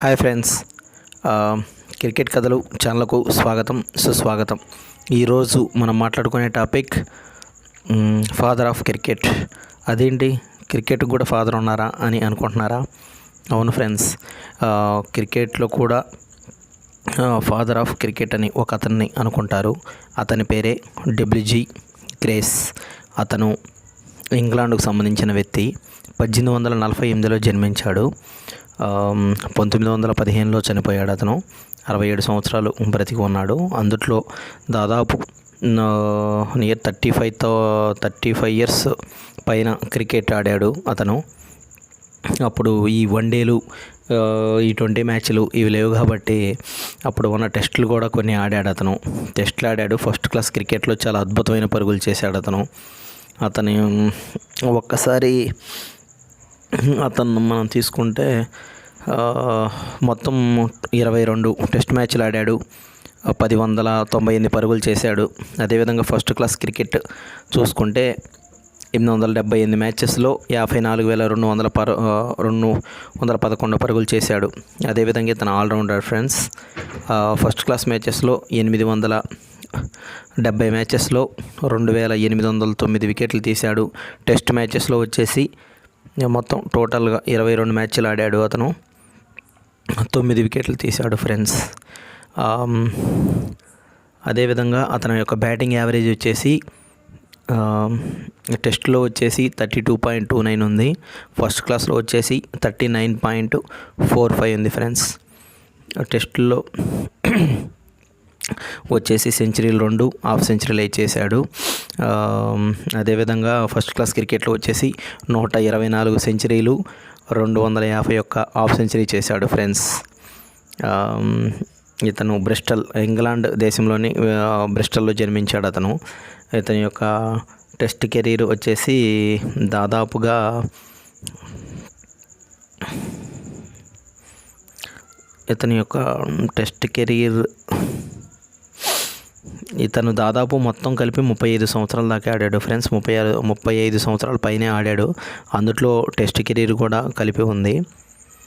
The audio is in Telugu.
హాయ్ ఫ్రెండ్స్, క్రికెట్ కథలు ఛానల్కు స్వాగతం సుస్వాగతం. ఈరోజు మనం మాట్లాడుకునే టాపిక్ ఫాదర్ ఆఫ్ క్రికెట్. అదేంటి, క్రికెట్ కూడా ఫాదర్ ఉన్నారా అని అనుకుంటున్నారా? అవును ఫ్రెండ్స్, క్రికెట్లో కూడా ఫాదర్ ఆఫ్ క్రికెట్ అని ఒక అతన్ని అనుకుంటారు. అతని పేరే డబ్ల్యూజీ గ్రేస్. అతను ఇంగ్లాండ్కు సంబంధించిన వ్యక్తి. 1848లో జన్మించాడు. 1915లో చనిపోయాడు. అతను 67 సంవత్సరాలు బ్రతికి ఉన్నాడు. అందుట్లో దాదాపు నియర్ 35 ఇయర్స్ పైన క్రికెట్ ఆడాడు అతను. అప్పుడు ఈ వన్డేలు, ఈ 20 మ్యాచ్లు ఇవి లేవు కాబట్టి అప్పుడు ఉన్న టెస్టులు కూడా కొన్ని ఆడాడు అతను. టెస్టులు ఆడాడు. ఫస్ట్ క్లాస్ క్రికెట్లో చాలా అద్భుతమైన పరుగులు చేశాడు అతను. అతని ఒక్కసారి అతను మనం తీసుకుంటే మొత్తం 22 టెస్ట్ మ్యాచ్లు ఆడాడు. 1098 పరుగులు చేశాడు. అదేవిధంగా ఫస్ట్ క్లాస్ క్రికెట్ చూసుకుంటే 878 మ్యాచెస్లో 54,211 పరుగులు చేశాడు. అదేవిధంగా ఇతను ఆల్రౌండర్ ఫ్రెండ్స్. ఫస్ట్ క్లాస్ మ్యాచెస్లో 870 మ్యాచెస్లో 2809 వికెట్లు తీశాడు. టెస్ట్ మ్యాచెస్లో వచ్చేసి మొత్తం టోటల్గా 22 మ్యాచ్లు ఆడాడు అతను. 9 వికెట్లు తీశాడు ఫ్రెండ్స్. అదేవిధంగా అతని యొక్క బ్యాటింగ్ యావరేజ్ వచ్చేసి టెస్ట్లో వచ్చేసి 32.29 ఉంది. ఫస్ట్ క్లాస్లో వచ్చేసి 39.45 ఉంది ఫ్రెండ్స్. టెస్టుల్లో వచ్చేసి సెంచరీలు 2, హాఫ్ సెంచరీలు చేశాడు. అదేవిధంగా ఫస్ట్ క్లాస్ క్రికెట్లో వచ్చేసి 124 సెంచరీలు, 251 హాఫ్ సెంచరీ చేశాడు ఫ్రెండ్స్. ఇతను బ్రిస్టల్, ఇంగ్లాండ్ దేశంలోని బ్రిస్టల్లో జన్మించాడు అతను. ఇతని యొక్క టెస్ట్ కెరీర్ వచ్చేసి దాదాపుగా ఇతను దాదాపు మొత్తం కలిపి 35 సంవత్సరాల దాకా ఆడాడు ఫ్రెండ్స్. 35 సంవత్సరాల పైనే ఆడాడు. అందులో టెస్ట్ కెరీర్ కూడా కలిపి ఉంది.